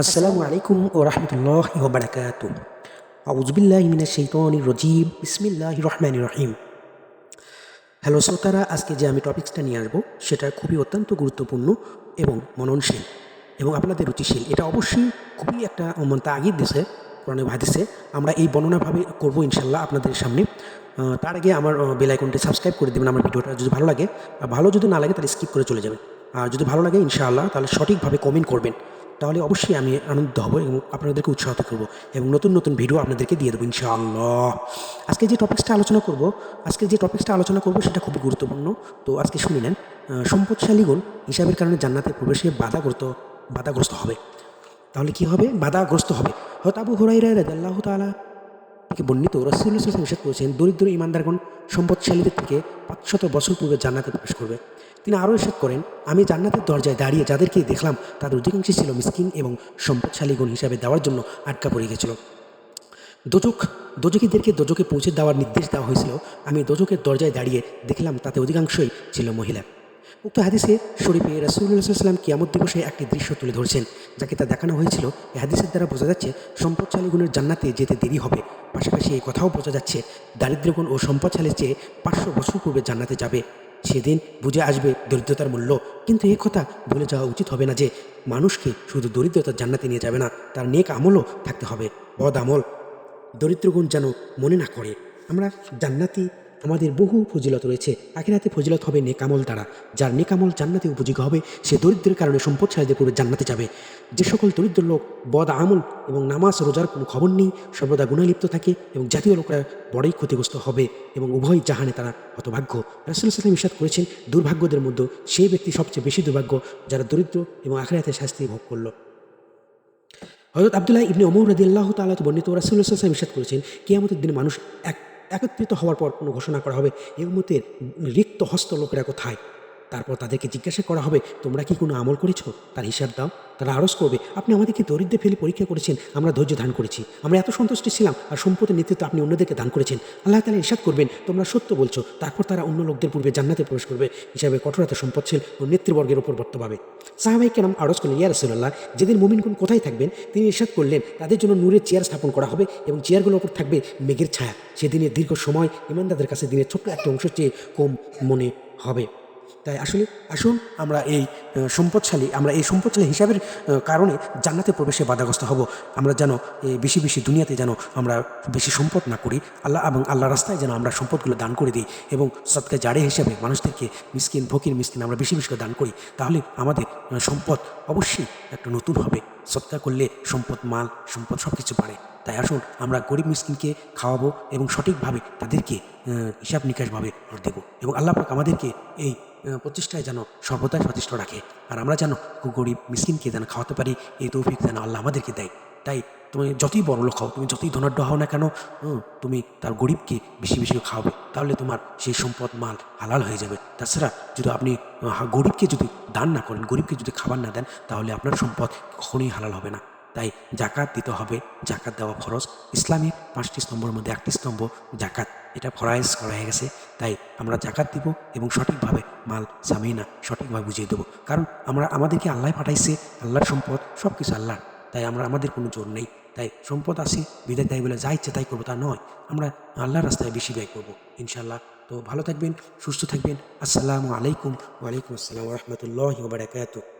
আসসালামু আলাইকুম ও রহমতুল্লাহি ওয়া বারাকাতুহু। আউযু বিল্লাহি মিনাশ শাইতানির রাজীম। বিসমিল্লাহির রহমানির রহিম। হ্যালো শ্রোতারা, আজকে যে আমি টপিকসটা নিয়ে আসবো সেটা খুবই অত্যন্ত গুরুত্বপূর্ণ এবং মননশীল এবং আপনাদের রুচিশীল। এটা অবশ্যই খুবই একটা তাগিদ দিছে কোরআনে হাদিসে। আমরা এই বর্ণনাভাবে করবো ইনশাল্লাহ আপনাদের সামনে। তার আগে আমার বেল আইকনটি সাবস্ক্রাইব করে দেবেন আমার ভিডিওটা যদি ভালো লাগে। আর ভালো যদি না লাগে তাহলে স্কিপ করে চলে যাবেন। আর যদি ভালো লাগে ইনশাআল্লাহ তাহলে সঠিকভাবে কমেন্ট করবেন, তাহলে অবশ্যই আমি আনন্দিত হব এবং আপনাদেরকে উৎসাহিত করব এবং নতুন নতুন ভিডিও আপনাদেরকে দিয়ে দেবো ইনশাআল্লাহ। আজকে যে টপিক্সটা আলোচনা করব সেটা খুবই গুরুত্বপূর্ণ। তো আজকে শুনে নেন। সম্পদশালীগণ হিসাবের কারণে জান্নাতে প্রবেশে বাধাগ্রস্ত হবে। তাহলে কি হবে? বাধাগ্রস্ত হবে। হয়তো আবু হুরায়রা রাদিয়াল্লাহু তাআলা থেকে বর্ণিত, রাসূলুল্লাহ সাল্লাল্লাহু আলাইহি ওয়াসাল্লাম ইরশাদ করেছেন, দরিদ্র ঈমানদারগণ সম্পদশালীদের থেকে 500 বছর পূর্বে জান্নাতে প্রবেশ করবে। তিনি আরও ইরশাদ করেন, আমি জান্নাতের দরজায় দাঁড়িয়ে যাদেরকে দেখলাম তাদের অধিকাংশই ছিল মিসকিন এবং সম্পদশালীগণ হিসাবে দেওয়ার জন্য আটকা পড়ে গেছিল। দোজখীদেরকে দোজখে পৌঁছে দেওয়ার নির্দেশ দেওয়া হয়েছিল। আমি দোজখের দরজায় দাঁড়িয়ে দেখলাম তাতে অধিকাংশই ছিল মহিলা। উক্ত হাদিসে শরীফে রাসূলুল্লাহ সাল্লাল্লাহু আলাইহি ওয়াসাল্লাম কিয়ামত দিবসে একটি দৃশ্য তুলে ধরেছেন, যাকে তা দেখানো হয়েছিল। এই হাদিসের দ্বারা বোঝা যাচ্ছে সম্পদশালীগুণের জান্নাতে যেতে দেরি হবে। পাশাপাশি এই কথাও বোঝা যাচ্ছে দারিদ্র্যগুণ ও সম্পদশালীর চেয়ে 500 বছর পূর্বে জান্নাতে যাবে। সেদিন বুঝে আসবে দরিদ্রতার মূল্য। কিন্তু এই কথা ভুলে যাওয়া উচিত হবে না যে মানুষকে শুধু দরিদ্রতার জান্নাতে নিয়ে যাবে না, তার নেক আমলও থাকতে হবে। বদ আমল দরিদ্রগুণ যেন মনে না করে। আমরা জান্নাতি, আমাদের বহু ফজিলত রয়েছে। আখিরাতে ফজিলত হবে নেকামল দ্বারা। যার নেকামল জান্নাতে উপযোগী হবে সে দরিদ্রের কারণে সম্পদশালীদের পূর্বে জান্নাতে যাবে। যে সকল দরিদ্র লোক বদ আমল এবং নামাজ রোজার কোনো খবর নেই, সর্বদা গুনায় লিপ্ত থাকে এবং জাতীয় লোকরা বড়ই ক্ষতিগ্রস্ত হবে এবং উভয় জাহানে তারা হতভাগ্য। রাসূলুল্লাহ সাল্লাল্লাহু আলাইহি ওয়াসাল্লাম ইরশাদ করেছেন, দুর্ভাগ্যদের মধ্যে সেই ব্যক্তি সবচেয়ে বেশি দুর্ভাগ্য যারা দরিদ্র এবং আখিরাতে শাস্তি ভোগ করল। হযরত আব্দুল্লাহ ইবনে ওমর রাদিয়াল্লাহু তাআলা হতে বর্ণিত, রাসূলুল্লাহ সাল্লাল্লাহু আলাইহি ওয়াসাল্লাম ইরশাদ করেছেন, কিয়ামতের দিনে মানুষ একত্রিত হওয়ার পর কোনো ঘোষণা করা হবে, এই উম্মতের রিক্ত হস্ত লোকেরা কোথায়? তারপর তাদেরকে জিজ্ঞাসা করা হবে, তোমরা কি কোনো আমল করেছ? তার হিসাব দাও। তারা আরজ করবে, আপনি আমাদেরকে দরিদ্রে ফেলে পরীক্ষা করেছেন, আমরা ধৈর্য ধারণ করেছি, আমরা এত সন্তুষ্টি ছিলাম, আর সম্পদের নেতৃত্ব আপনি অন্যদেরকে দান করেছেন। আল্লাহ তাআলা ইরশাদ করবেন, তোমরা সত্য বলছো। তারপর তারা অন্য লোকদের পূর্বে জান্নাতে প্রবেশ করবে। হিসাবে কঠোরতা সম্পদশীল ও নেতৃবর্গের ওপর বর্তমান পাবে। সাহাবায়ে কেরাম আরজ করলেন, ইয়া রাসূলুল্লাহ, যেদিন মুমিনগণ কোথায় থাকবেন? তিনি ইরশাদ করলেন, তাদের জন্য নূরের চেয়ার স্থাপন করা হবে এবং চেয়ারগুলোর ওপর থাকবে মেঘের ছায়া। সেদিনের দীর্ঘ সময় ঈমানদারদের কাছে দিনের ছোট্ট একটা অংশের চেয়ে কম মনে হবে। তাই আসুন আমরা এই সম্পদশালী হিসাবের কারণে জান্নাতে প্রবেশে বাধাগ্রস্ত হব। আমরা যেন এই বেশি বেশি দুনিয়াতে যেন আমরা বেশি সম্পদ না করি, আল্লাহ রাস্তায় যেন আমরা সম্পদগুলো দান করে দিই এবং সদকা জারে হিসাবে মানুষদেরকে ফকির মিসকিন আমরা বেশি বেশি করে দান করি। তাহলে আমাদের সম্পদ অবশ্যই একটা নতুন হবে। সদকা করলে সম্পদ সব কিছু বাড়ে। তাই আসুন আমরা গরিব মিসকিনকে খাওয়াবো এবং সঠিকভাবে তাদেরকে হিসাব নিকাশভাবে দেবো এবং আল্লাহ পাক আমাদেরকে এই প্রচেষ্টায় যেন সর্বদাই সচেষ্ট রাখে। আর আমরা যেন গরিব মিসকিনকে যেন খাওয়াতে পারি, এই তৌফিক যেন আল্লাহ আমাদেরকে দেয়। তাই তুমি যতই বড় লোক হও, তুমি যতই ধনাঢ্য হও না কেন, তুমি তার গরিবকে বেশি বেশি খাওয়াবে, তাহলে তোমার সেই সম্পদ মাল হালাল হয়ে যাবে। তাছাড়া যদি আপনি গরিবকে যদি দান না করেন, গরিবকে যদি খাবার না দেন, তাহলে আপনার সম্পদ কখনোই হালাল হবে না। তাই জাকাত দিতে হবে। জাকাত দেওয়া ফরজ। ইসলামী 5টি স্তম্ভের মধ্যে একটি স্তম্ভ জাকাত, এটা ফরজ করা হয়ে গেছে। তাই আমরা জাকাত দিব এবং সঠিকভাবে মাল সামিনা সঠিকভাবে বুঝিয়ে দেবো। কারণ আমাদেরকে আল্লাহ পাঠাইছে, আল্লাহর সম্পদ সব কিছু আল্লাহর। তাই আমাদের কোনো জোর নেই। তাই সম্পদ আছে বিদায় তাই বলে যা ইচ্ছে তাই করবো তা নয়। আমরা আল্লাহর রাস্তায় বেশি ব্যয় করবো ইনশাআল্লাহ। তো ভালো থাকবেন, সুস্থ থাকবেন। আসসালামু আলাইকুম। ওয়ালাইকুম আসসালাম ওয়া রাহমাতুল্লাহি ওয়া বারাকাতুহু।